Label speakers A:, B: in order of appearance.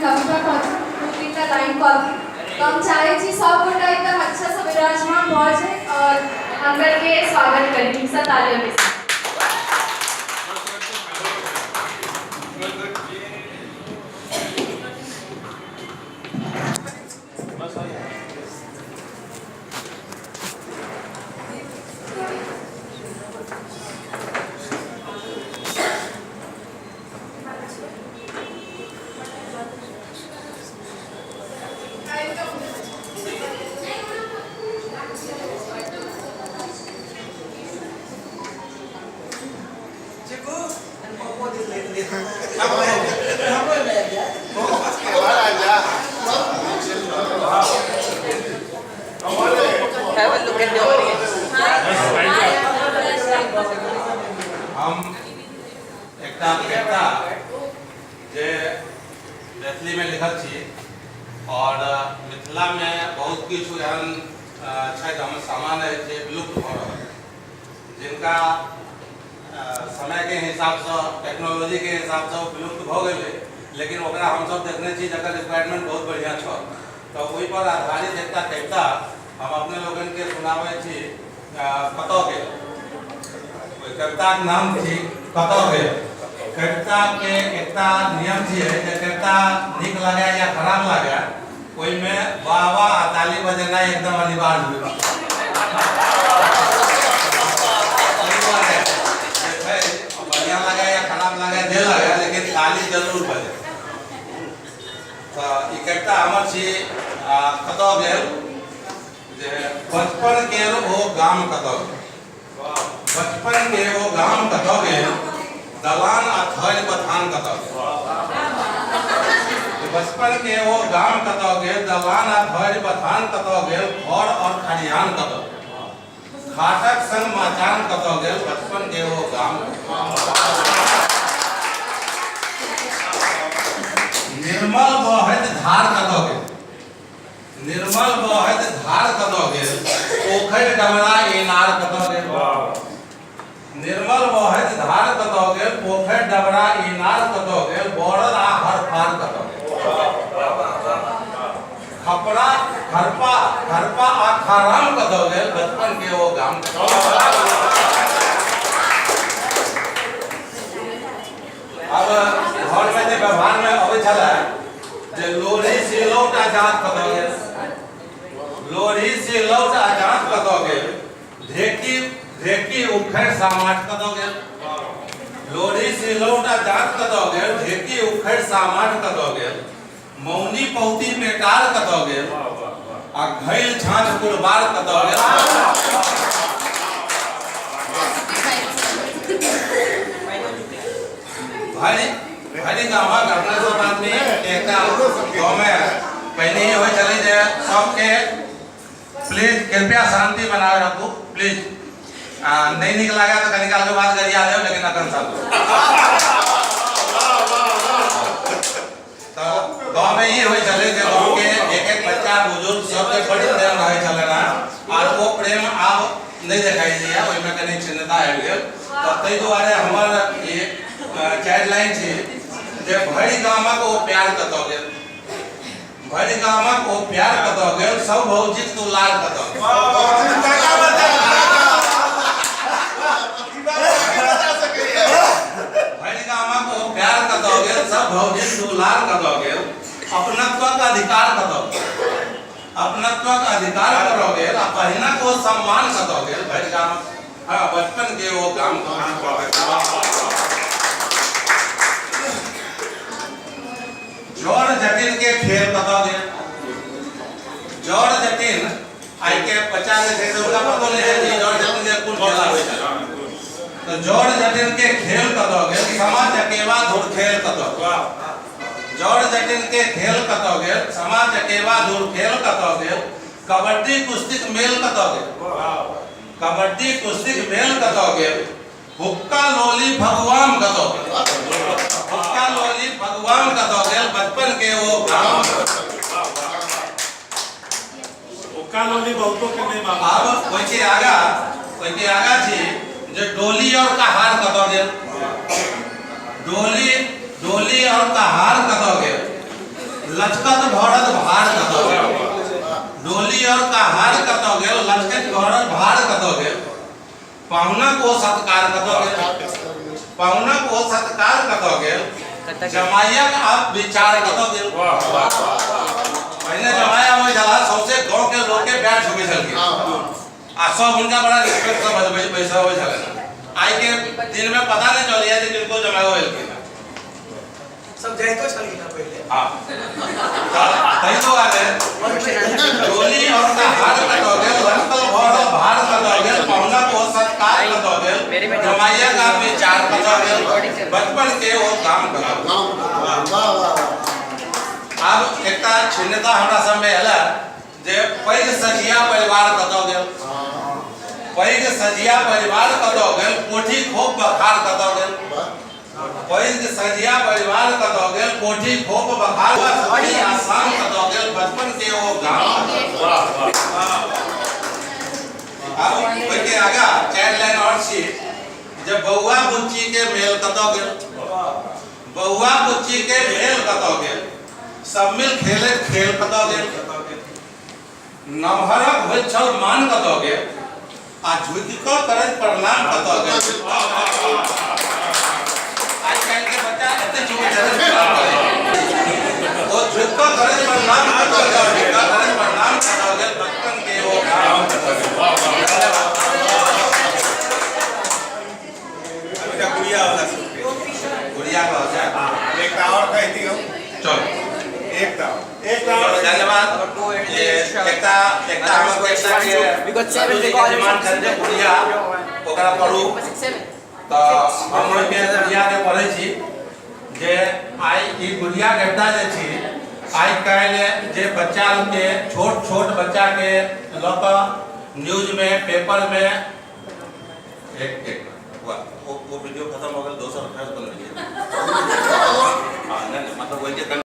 A: कविता कहती का लाइन कहती तो हम चाहे छी सब गोटा एकदम अच्छा से विराजमान भ जाए और अंदर के स्वागत करी सब तालियों के साथ।
B: हम एकटा कविता जे मैथिली में लिखल छी और मिथिला में बहुत किछु एहन छै हमर सामान्य जे विलुप्त भ रहल जिनका समय के हिसाब से टेक्नोलॉजी के हिसाब से विलुप्त भ गेलै लेकिन ओकरा हम सब देखने छी जकर रिक्वायरमेंट बहुत बढ़िया छ तो ओहि पर आधारित एकटा कविता हम अपने लोगन के सुनाबै छी कतौ के कविता के नाम थी कतौ के कविता के एकटा नियम छियै जे कविता नीक लगे या खराब लगे ओइ में वाह वाह आ ताली बजेनाइ एकदम अनिवार्य होय बढ़िया लगे या खराब लगे जे लगे लेकिन ताली जरूर बजे तो ई कविता हमर छी कतौ गेल जे बचपन के ओ गाम कतौ बचपन के वो गाम कतौ गेल दलान आ थैल बथान कतौ बचपन के वो गाम कतौ गेल दलान आ थैल बथान कतौ गेल घर और खरिहान कतौ खाटक संग मचान कतौ गेल बचपन के वो गाम निर्मल बहैत धार कतौ गेल निर्मल बहैत धार कतौ गेल पोखरि डबरा इनार कतौ गेल निर्मल बहैत धार कतौ गेल पोखरि डबरा इनार कतौ गेल बोरर आ हरफार कतौ खपरा खरपा खरपा आ खाराम कतौ गेल बचपन के वो गाम अब घर में जे व्यवहार में अबै छला जे लोढ़ी सिलौट आ जात कतौ गेल लोढ़ी सिलौट आ जात कतौ गेल ढेकी ढेकी उखैड़ सामाट कतौ गेल लोढ़ी सिलौट आ जात कतौ गेल ढेकी उखैड़ सामाट कतौ गेल मौनी पौती मेटार कतौ गेल आ घैल छाछ कुरबार कतौ गेल भाई भाई गामा घटना सब आदमी एकटा गांव में पहले ही होय चले जे सबके प्लीज कृपया शांति बनाए रखो प्लीज नहीं निक लगा तो कनिकाल के बाद गरिया ले लेकिन अकन सब तो गांव में ही होय चले जे गांव के एक एक बच्चा बुजुर्ग सबके बड़ी प्रेम रहे चले ना और वो प्रेम आब नहीं दिखाई दिया ओइ में कनी चिन्हता आबि गेल तो तै दुआरे हमर ये चाइल्ड लाइन छी जे भरि गामक ओ प्यार कतौ गेल भरि गामक ओ प्यार कतौ गेल सब भौजिक दुलार कतौ भरि गामक ओ प्यार कतौ गेल सब भौजिक दुलार कतौ गेल अपनत्वक अधिकार कतौ अपनत्वक अधिकार कतौ गेल आ पहिनक ओ सम्मान कतौ गेल भरि गामक बचपन के वो गाम जड़ जटिन के खेल कतौ गेल जड़ जटिन आई के बच्चा जे छै ओकरा पतो नै छै जड़ जटिन के कोन खेला होय छै तो जड़ जटिन के खेल कतौ गेल समा चकेवा धुर खेल कतौ जड़ जटिन के खेल कतौ गेल समा चकेवा धुर खेल कतौ गेल कबड्डी कुश्ती मेल कतौ गेल कबड्डी कुश्ती मेल कतौ गेल हुक्का लोली भगवान कतौ हुक्का लोली भगवान कतौ गेल बचपन के वो गांव हुक्का लोली बहुतो के नहीं मांगा अब कोई के आगा छी जे डोली और कहार कतौ गेल डोली और कहार कतौ गेल लचकत भरत भार कतो गेल डोली और कहार कतो गेल लचकत भरत भार कतो गेल पाहुना को सत्कार कतो गेल पाहुना को सत्कार कतो गेल जमाइया का आप विचार कतो गेल पहले जमाया हो जला सबसे गांव के लोग के बैठ चुके चल के आ सब उनका बड़ा रिस्पेक्ट सब पैसा हो चला आई के दिन में पता नहीं चलिया कि किनको जमाया होल के
C: सब जाए तो चल गया पहले
B: हां सही तो बात है डोली और का हार कतो गेल लचकत भरत भार कतो गेल पाहुना को सत्कार कतो गेल जमाइया का विचार कतो गेल बचपन के वो काम कतो अब एकटा छिन्नता हमरा सब में हला जे पैघ सजिया परिवार कतो गेल पैघ सजिया परिवार कतो गेल कोठी खूब बखार कतो गेल पैघ सजिया परिवार कतो गेल कोठी खूब बखार बड़ी आसान कतो गेल बचपन के वो गांव अब कोई के आगा चार लाइन और छी जब बउआ बुच्ची के मेल कतो गेल बउआ बुच्ची के मेल कतो गेल सब मिल खेले खेल कतो गेल नमहरक होय छल मान कतो गेल आ झुकि को करत प्रणाम कतो गेल आज कल के बच्चा एते झुके वो झुक को करत प्रणाम कतो गेल करत प्रणाम कतो गेल बचपन के वो काम कतो गेल
D: अभी गुड़िया वाला
B: गुड़िया का हो जाए
D: एक और कहती हो
B: चलो
D: एक
B: धन्यवाद एकटा हम एकटा के जमान करते गुड़िया ओकरा पढ़ू तो हम के गुड़िया के पढ़ै छी जे आई ई गुड़िया के एकटा जे छी आई काल्हि जे बच्चा के छोट छोट बच्चा के लक न्यूज में पेपर में एक वो वीडियो खत्म हो गया 200 रुपया कर लीजिए हां नहीं मतलब वही के